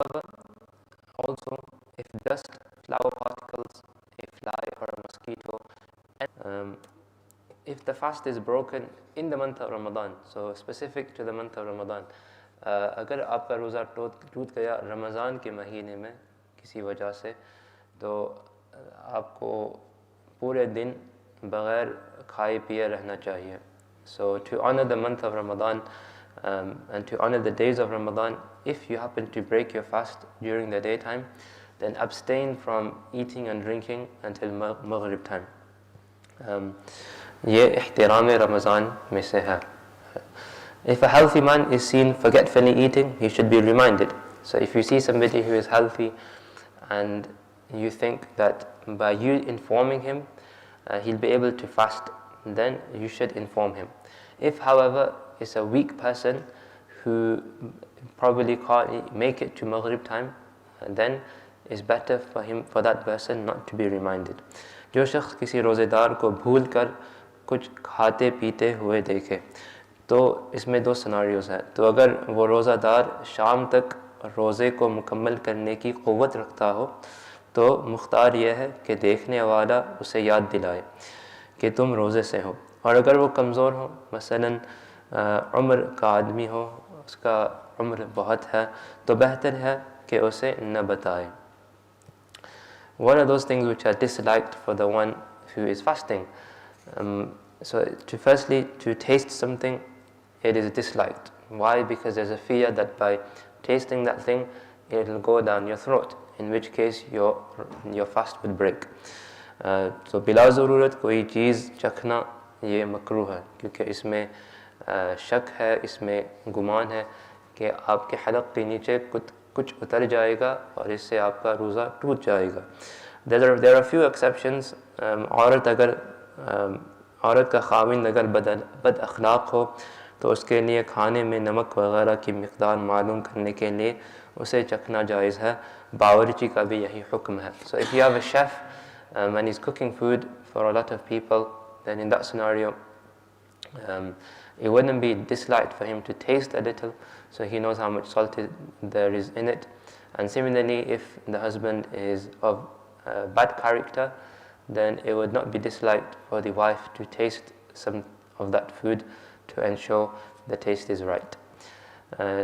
However, also if dust, flower particles, a fly or a mosquito, if the fast is broken in the month of Ramadan, so specific to the month of Ramadan, अगर आपका रोज़ा टूट गया रमज़ान के महीने में किसी वजह से, तो आपको पूरे दिन बग़ैर खाए पिए रहना चाहिए. So to honor the month of Ramadan and to honor the days of Ramadan, if you happen to break your fast during the daytime, then abstain from eating and drinking until Maghrib time. ये इहतिराम रमज़ान में से है. If a healthy man is seen forgetfully eating, he should be reminded. So if you see somebody who is healthy and you think that by you informing him, he'll be able to fast, then you should inform him. If, however, it's a weak person who probably can't make it to Maghrib time, then it's better for that person not to be reminded. जो शख्स किसी रोज़ेदार को भूल कर कुछ खाते पीते हुए देखे, तो इसमें दो सिनारियोज़ हैं. तो अगर वो रोज़ादार शाम तक रोज़े को मुकम्मल करने की क़ुव्वत रखता हो, तो मुख्तार यह है कि देखने वाला उसे याद दिलाए कि तुम रोज़े से हो. और अगर वो कमज़ोर हो, मसलन उम्र का आदमी हो, उसका उम्र बहुत है, तो बेहतर है कि उसे न बताए. One of those things which are disliked for the one who is fasting. So firstly, to taste something, it is disliked. Why? Because there's a fear that by tasting that thing, it will go down your throat, in which case your fast would break. So बिला ज़रूरत कोई चीज़ चखना ये मकरूह है, क्योंकि इसमें शक है, इसमें गुमान है कि आपके हलक़ के नीचे कुछ उतर जाएगा और इससे आपका रोज़ा टूट जाएगा. There are few exceptions. औरत का ख़ाविंद अगर बद अखलाक हो, तो उसके लिए खाने में नमक वग़ैरह की मिक़दार मालूम करने के लिए उसे चखना जायज़ है. बावर्ची का भी यही हुक्म है. So if you have a chef and he's cooking food for a lot of people, then in that scenario it wouldn't be disliked for him to taste a little, so he knows how much salt there is in it. And similarly, if the husband is of bad character, then it would not be disliked for the wife to taste some of that food to ensure the taste is right.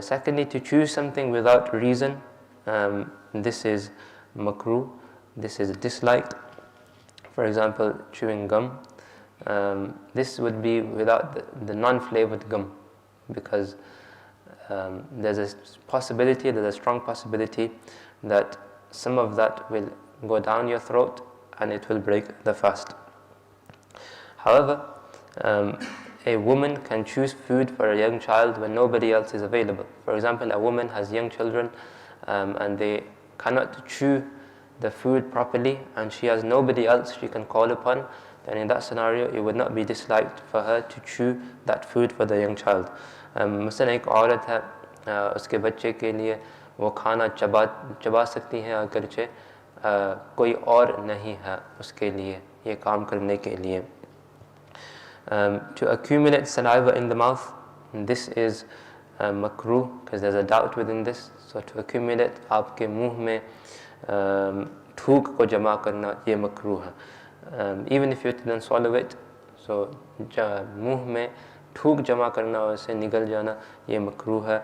Secondly, to choose something without reason, this is makruh, this is disliked. For example, chewing gum. This would be without the non-flavored gum, because there's a strong possibility that some of that will go down your throat and it will break the fast. However, a woman can choose food for a young child when nobody else is available. For example, a woman has young children and they cannot chew the food properly and she has nobody else she can call upon, then in that scenario it would not be disliked for her to chew that food for the young child. मसलन एक औरत है, उसके बच्चे के लिए वो खाना चबा सकती हैं अगरचे कोई और नहीं है उसके लिए ये काम करने के लिए. To accumulate saliva in the mouth, this is makruh, because there's a doubt within this. So to accumulate, आपके मुंह में थूक को जमा करना ये makruh है. Even if you didn't swallow it, so मुंह में थूक जमा करना और उसे निगल जाना ये makruh है.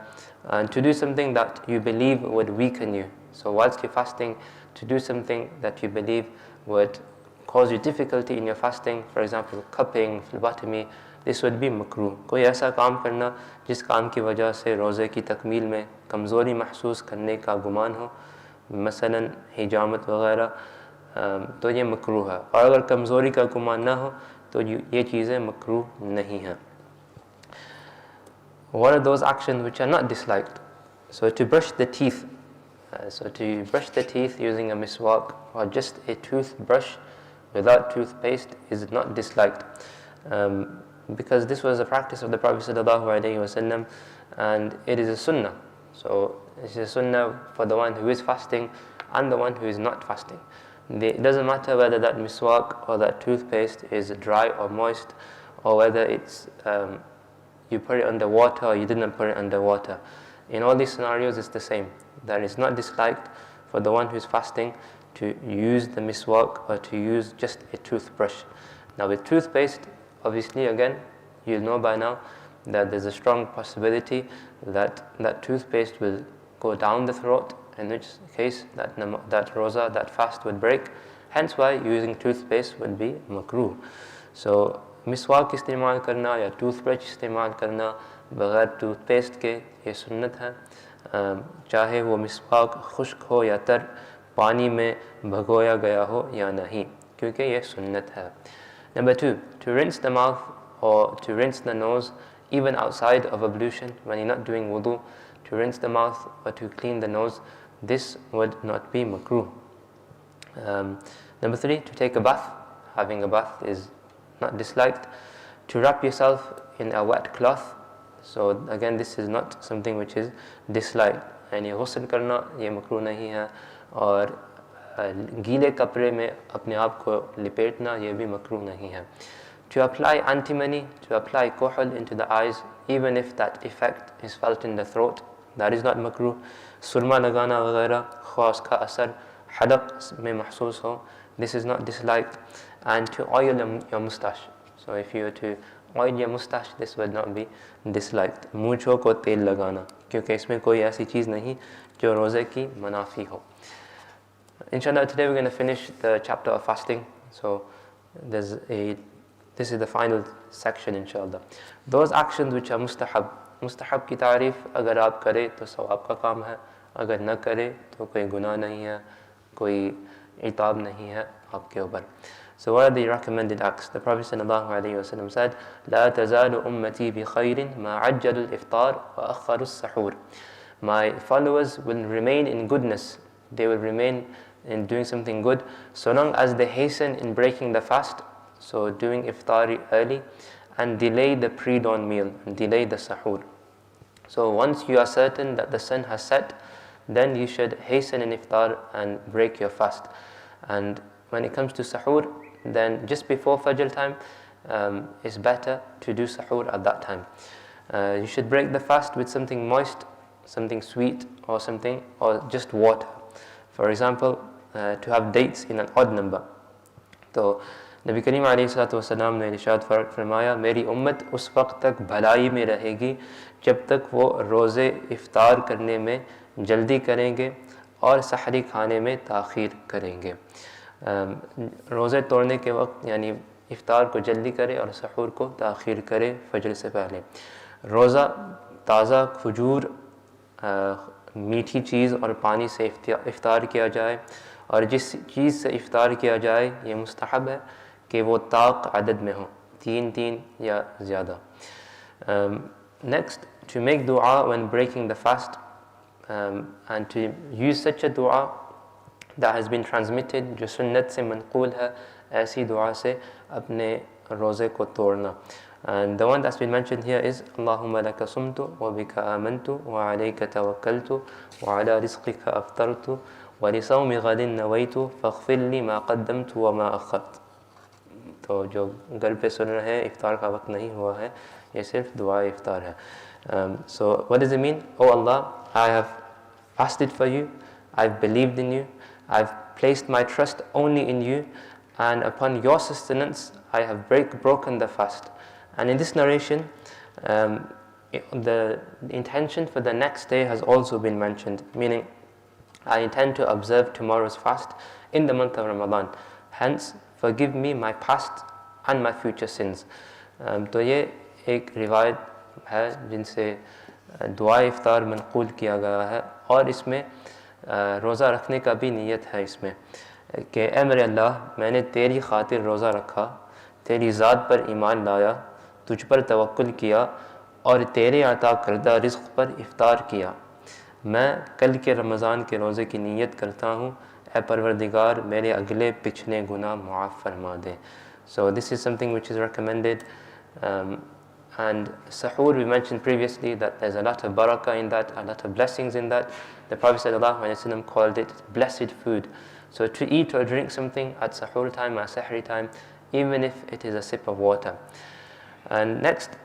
And to do something that you believe would weaken you. So whilst you're fasting, to do something that you believe would cause you difficulty in your fasting, for example cupping, phlebotomy, this would be makruh. कोई ऐसा काम करना जिस काम की वजह से रोज़े की तकमील में कमज़ोरी महसूस करने का गुमान हो, मसलन हिजामत वग़ैरह, तो ये makruh है. और अगर कमज़ोरी का गुमान ना हो तो ये चीज़ें makruh नहीं हैं. One of those actions which are not disliked, so to brush the teeth. So to brush the teeth using a miswak or just a toothbrush without toothpaste is not disliked, because this was a practice of the Prophet ﷺ, and it is a sunnah. So it's a sunnah for the one who is fasting and the one who is not fasting. It doesn't matter whether that miswak or that toothpaste is dry or moist, or whether it's you put it under water or you didn't put it under water. In all these scenarios it's the same. that it's not disliked for the one who is fasting to use the miswak or to use just a toothbrush. Now with toothpaste, obviously again, you know by now that there's a strong possibility that that toothpaste will go down the throat, in which case that roza, that fast would break. Hence why using toothpaste would be makruh. So मिसवाक इस्तेमाल करना या toothbrush इस्तेमाल करना बग़ैर toothpaste के ये सुन्नत है, चाहे वो मिसवाक खुश्क हो या तर, पानी में भगोया गया हो या नहीं, क्योंकि ये सुन्नत है. Number 2, to rinse the mouth or to rinse the nose even outside of ablution when you're not doing wudu, to rinse the mouth or to clean the nose, this would not be makruh. Number 3, to take a bath. Having a bath is not disliked. To wrap yourself in a wet cloth, so again this is not something which is disliked. यानी गुस्ल करना ये मकरूह नहीं है, और गीले कपड़े में अपने आप को लिपेटना ये भी मकरूह नहीं है. To apply antimony, to apply kuhl into the eyes, even if that effect is felt in the throat, that is not makruh. सुरमा लगाना वगैरह ख़ास उसका असर हलक में महसूस हो, this is not disliked. And to oil your mustache, so if you were to oil your mustache, this would not be disliked. मूंछों को तेल लगाना, क्योंकि इसमें कोई ऐसी चीज़ नहीं जो रोज़े की मनाफी हो. Inshallah, today we're going to finish the chapter of fasting. So this is the final section, inshallah. Those actions which are mustahab की तारीफ अगर आप करें तो सवाब का काम है, अगर न करें तो कोई गुनाह नहीं है, कोई इताब नहीं है आपके ऊपर. So what are the recommended acts? The Prophet ﷺ said, لا تزال أمتي بخير ما عجل الإفطار وأخر السحور. My followers will remain in goodness, they will remain in doing something good, so long as they hasten in breaking the fast, so doing iftari early, and delay the pre-dawn meal, and delay the sahur. So once you are certain that the sun has set, then you should hasten in iftar and break your fast. And when it comes to sahur, then just before Fajr time, it's better to do sahur at that time. You should break the fast with something moist, something sweet, or just water. For example, to have dates in an odd number. तो नबी करीम अलैहिस्सलाम ने इरशाद फरमाया, मेरी उम्मत उस वक्त तक भलाई में रहेगी जब तक वो रोज़े इफ्तार करने में जल्दी करेंगे और सहरी खाने में ताख़ीर करेंगे. रोज़े तोड़ने के वक्त यानी इफ्तार को जल्दी करे और सहूर को ताख़ीर करे फजर से पहले. रोज़ा ताज़ा खजूर, मीठी चीज़ और पानी से इफ्तार किया जाए, और जिस चीज़ से इफ्तार किया जाए ये मुस्तहब है कि वो ताक़ अदद में हो, 3 या ज़्यादा. Next, to make dua when breaking the fast, and to use such a dua that has been transmitted, जो सुन्नत से मनक़ूल है, ऐसी दुआ से अपने रोज़े को तोड़ना. And the one that's been mentioned here is Allahumma laka sumtu wa bika amantu wa alayka tawakkaltu wa ala rizqika aftartu wa li sawmi ghadin nawaitu faghfir li ma qaddamtu wa ma akhart. तो जो घर पे सुन रहे हैं, इफ्तार का वक्त नहीं हुआ है, ये सिर्फ दुआ इफ्तार है. So what does it mean? Oh Allah, I have fasted for you, I've believed in you, I've placed my trust only in you, and upon your sustenance I have broken the fast. And in this narration, the intention for the next day has also been mentioned, meaning I intend to observe tomorrow's fast in the month of Ramadan. Hence, forgive me my past and my future sins. तो ये एक रिवायत है जिनसे दुआ इफ्तार मनक़ूल किया गया है, और इसमें रोज़ा रखने का भी नीयत है इसमें कि ऐ मेरे अल्लाह, मैंने तेरी खातिर रोज़ा रखा, तेरी ज़ात पर ईमान लाया, तुझ पर तवक्कुल किया और तेरे अता करदा रिज़्क़ पर इफ्तार किया. मैं कल के रमज़ान के रोज़े की नीयत करता हूँ, ऐ परवरदिगार मेरे अगले पिछले गुनाह मुआफ़ फरमा दे. So this is something which is recommended. And sahur, we mentioned previously that there's a lot of barakah in that, a lot of blessings in that. The Prophet ﷺ called it blessed food. So to eat or drink something at sahur time or sahri time, even if it is a sip of water. And next,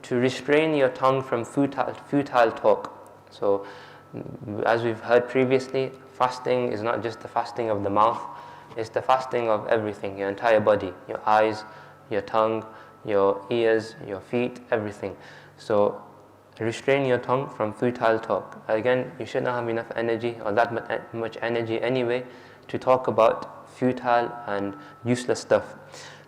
to restrain your tongue from futile talk. So As we've heard previously, fasting is not just the fasting of the mouth, it's the fasting of everything, your entire body, your eyes, your tongue, your ears, your feet, everything. So restrain your tongue from futile talk. Again, you should not have enough energy or that much energy anyway to talk about futile and useless stuff.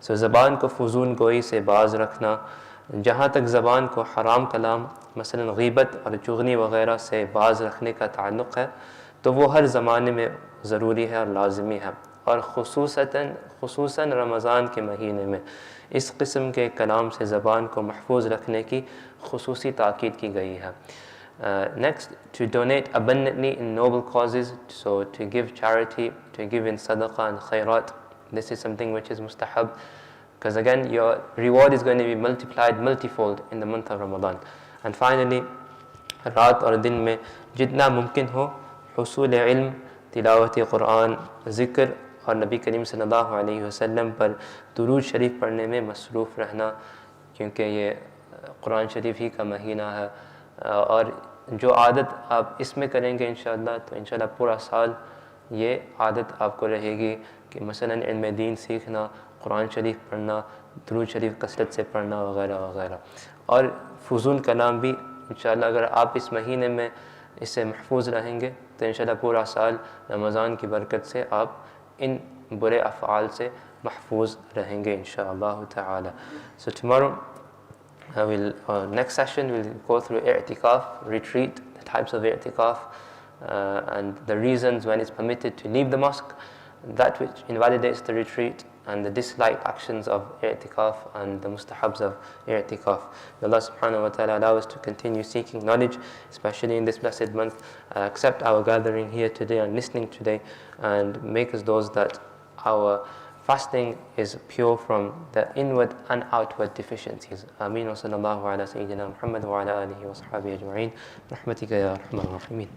So ज़बान को फजूल गोई से बाज रखना, जहाँ तक ज़बान को हराम कलाम मसलन ग़ीबत और चुगली वग़ैरह से बाज रखने का ताल्लुक़ है, तो वो हर ज़माने में ज़रूरी है और लाज़मी है, और ख़ुसूसन रमज़ान के महीने में इस किस्म के कलाम से ज़बान को महफूज रखने की ख़ुसूसी ताकीद की गई है. Next, to donate abundantly in noble causes, so to give charity, to give in sadaqah and khairat. This is something which is mustahab, because again your reward is going to be multiplied multifold in the month of Ramadan. And finally, रात और दिन में जितना मुमकिन हो हुसूल इल्म, तिलावत कुरान, ज़िक्र और नबी करीम सल्लल्लाहु अलैहि वसल्लम पर दुरूद शरीफ पढ़ने में मसरूफ़ रहना, क्योंकि ये कुरान शरीफ ही का महीना है. और जो आदत आप इसमें करेंगे इंशाअल्लाह, तो इंशाअल्लाह पूरा साल ये आदत आपको रहेगी कि मसलन इल्म दीन सीखना, कुरान शरीफ पढ़ना, दुरूद शरीफ कसरत से पढ़ना वगैरह वगैरह. और फजूल कलाम भी इंशाअल्लाह अगर आप इस महीने में इससे महफूज रहेंगे तो इंशाअल्लाह पूरा साल रमज़ान की बरकत से आप इन बुरे अफ़आल से महफूज रहेंगे इंशाअल्लाह ताला. So tomorrow next session we'll go through i'tikaf, retreat, the types of i'tikaf, and the reasons when it's permitted to leave the mosque, that which invalidates the retreat, and the disliked actions of i'tikaf and the mustahabs of i'tikaf. May Allah subhanahu wa ta'ala allow us to continue seeking knowledge, especially in this blessed month. Accept our gathering here today and listening today, and make us those that our fasting is pure from the inward and outward deficiencies. Ameen wa sallallahu ala sayyidina Muhammad wa ala alihi wa sahbihi ajma'in. Rahmatika ya arhamar rahimin.